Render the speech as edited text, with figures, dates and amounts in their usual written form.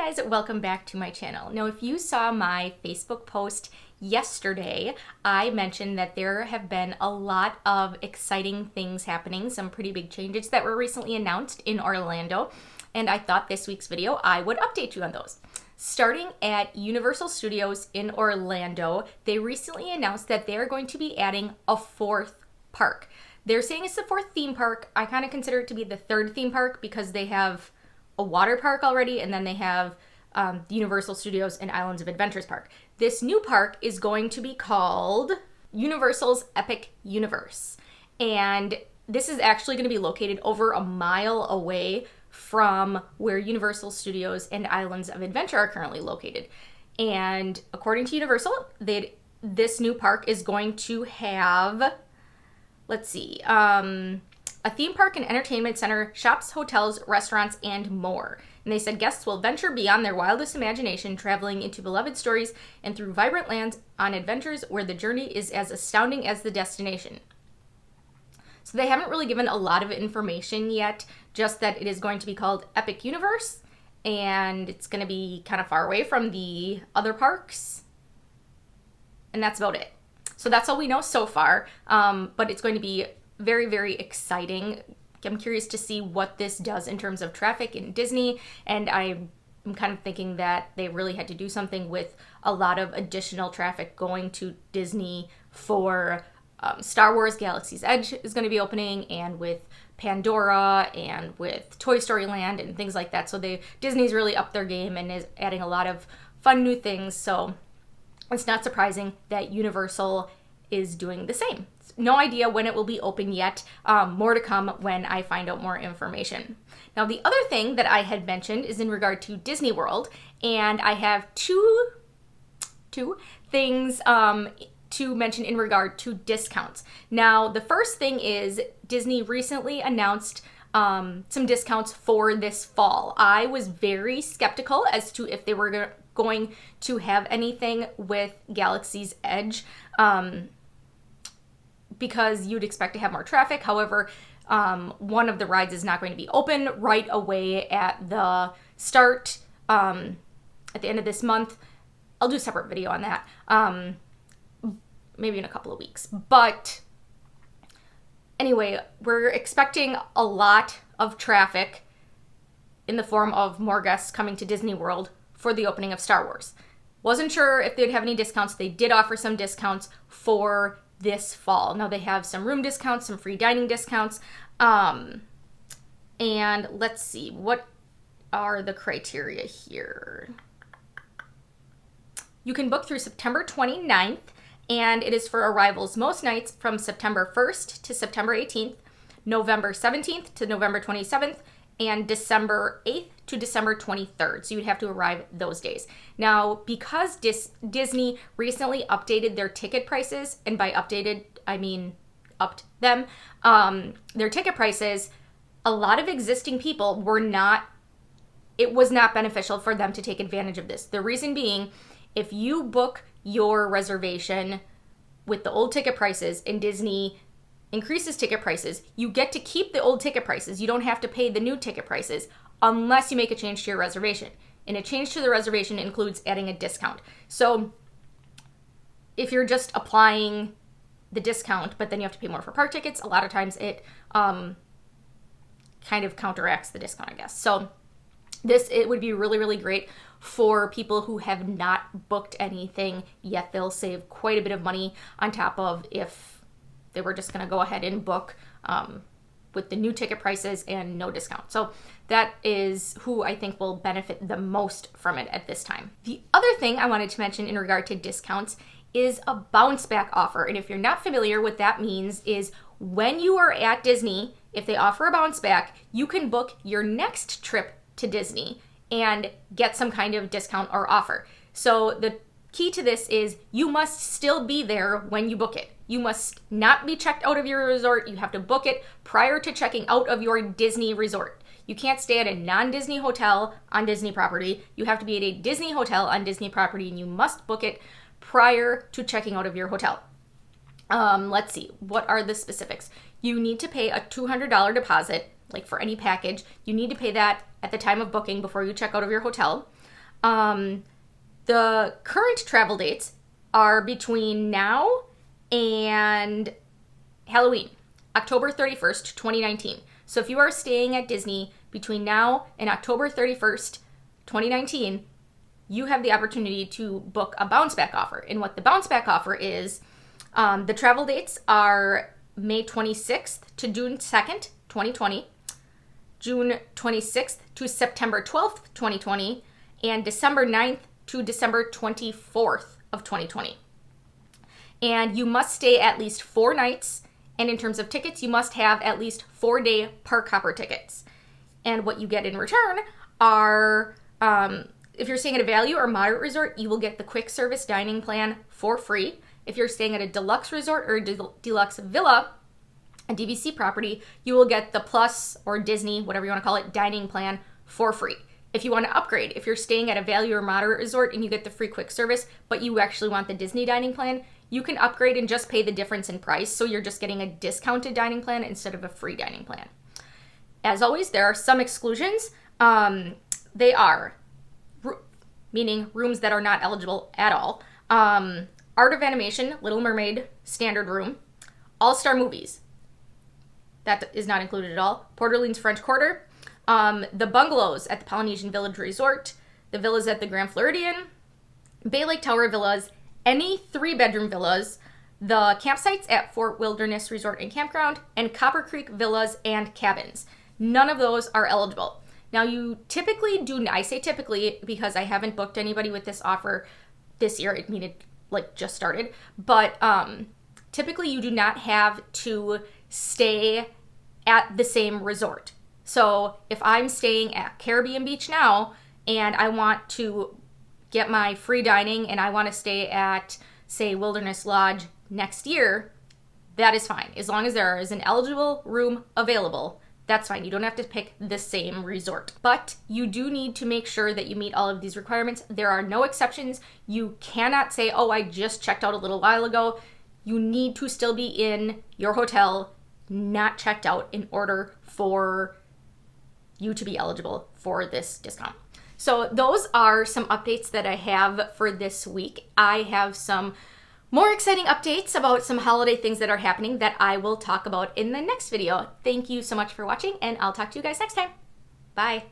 guys, welcome back to my channel. Now, if you saw my Facebook post yesterday, I mentioned that there have been a lot of exciting things happening, some pretty big changes that were recently announced in Orlando, and I thought this week's video I would update you on those. Starting at Universal Studios in Orlando, they recently announced that they're going to be adding a fourth park. They're saying it's the fourth theme park. I kind of consider it to be the third theme park because they have a water park already, and then they have the Universal Studios and Islands of Adventures Park. This new park is going to be called Universal's Epic Universe. And this is actually going to be located over a mile away from where Universal Studios and Islands of Adventure are currently located. And according to Universal, this new park is going to have, a theme park and entertainment center, shops, hotels, restaurants, and more. And they said guests will venture beyond their wildest imagination, traveling into beloved stories and through vibrant lands on adventures where the journey is as astounding as the destination. So they haven't really given a lot of information yet, just that it is going to be called Epic Universe, and it's going to be kind of far away from the other parks. And that's about it. So that's all we know so far, but it's going to be very, very exciting. I'm curious to see what this does in terms of traffic in Disney, and I'm kind of thinking that they really had to do something with a lot of additional traffic going to Disney for Star Wars Galaxy's Edge is going to be opening, and with Pandora and with Toy Story Land and things like that. So Disney's really upped their game and is adding a lot of fun new things. So it's not surprising that Universal is doing the same. No idea when it will be open yet. More to come when I find out more information. Now, the other thing that I had mentioned is in regard to Disney World, and I have two things to mention in regard to discounts. Now, the first thing is Disney recently announced some discounts for this fall. I was very skeptical as to if they were going to have anything with Galaxy's Edge, because you'd expect to have more traffic. However, one of the rides is not going to be open right away at the start, at the end of this month. I'll do a separate video on that, maybe in a couple of weeks. But anyway, we're expecting a lot of traffic in the form of more guests coming to Disney World for the opening of Star Wars. Wasn't sure if they'd have any discounts. They did offer some discounts for this fall. Now they have some room discounts, some free dining discounts, and let's see, what are the criteria here? You can book through September 29th, and it is for arrivals most nights from September 1st to September 18th, November 17th to November 27th, and December 8th to December 23rd. So you'd have to arrive those days. Now, because Disney recently updated their ticket prices, and by updated, I mean upped them, their ticket prices, a lot of existing people it was not beneficial for them to take advantage of this. The reason being, if you book your reservation with the old ticket prices and Disney increases ticket prices, you get to keep the old ticket prices. You don't have to pay the new ticket prices unless you make a change to your reservation. And a change to the reservation includes adding a discount. So if you're just applying the discount, but then you have to pay more for park tickets, a lot of times it kind of counteracts the discount, I guess. So it would be really, really great for people who have not booked anything yet. They'll save quite a bit of money on top of if they were just going to go ahead and book with the new ticket prices and no discount. So that is who I think will benefit the most from it at this time. The other thing I wanted to mention in regard to discounts is a bounce back offer. And if you're not familiar, what that means is when you are at Disney, if they offer a bounce back, you can book your next trip to Disney and get some kind of discount or offer. So the key to this is you must still be there when you book it. You must not be checked out of your resort. You have to book it prior to checking out of your Disney resort. You can't stay at a non-Disney hotel on Disney property. You have to be at a Disney hotel on Disney property, and you must book it prior to checking out of your hotel. Let's see, what are the specifics? You need to pay a $200 deposit, like for any package. You need to pay that at the time of booking before you check out of your hotel. The current travel dates are between now and Halloween, October 31st, 2019. So if you are staying at Disney between now and October 31st, 2019, you have the opportunity to book a bounce back offer. And what the bounce back offer is, the travel dates are May 26th to June 2nd, 2020, June 26th to September 12th, 2020, and December 9th to December 24th of 2020. And you must stay at least 4 nights. And in terms of tickets, you must have at least 4-day park hopper tickets. And what you get in return are, if you're staying at a value or moderate resort, you will get the quick service dining plan for free. If you're staying at a deluxe resort or a deluxe villa, a DVC property, you will get the Plus or Disney, whatever you want to call it, dining plan for free. If you want to upgrade, if you're staying at a value or moderate resort and you get the free quick service, but you actually want the Disney dining plan, you can upgrade and just pay the difference in price. So you're just getting a discounted dining plan instead of a free dining plan. As always, there are some exclusions. They are, meaning rooms that are not eligible at all. Art of Animation, Little Mermaid, standard room. All-Star Movies, that is not included at all. Port Orleans French Quarter. The bungalows at the Polynesian Village Resort, the villas at the Grand Floridian, Bay Lake Tower Villas, any 3-bedroom villas, the campsites at Fort Wilderness Resort and Campground, and Copper Creek Villas and Cabins. None of those are eligible. Now you typically do, I say typically because I haven't booked anybody with this offer this year. I mean, it just started, but typically you do not have to stay at the same resort. So if I'm staying at Caribbean Beach now and I want to get my free dining and I want to stay at, say, Wilderness Lodge next year, that is fine. As long as there is an eligible room available, that's fine. You don't have to pick the same resort. But you do need to make sure that you meet all of these requirements. There are no exceptions. You cannot say, oh, I just checked out a little while ago. You need to still be in your hotel, not checked out, in order for you to be eligible for this discount. So those are some updates that I have for this week. I have some more exciting updates about some holiday things that are happening that I will talk about in the next video. Thank you so much for watching, and I'll talk to you guys next time. Bye.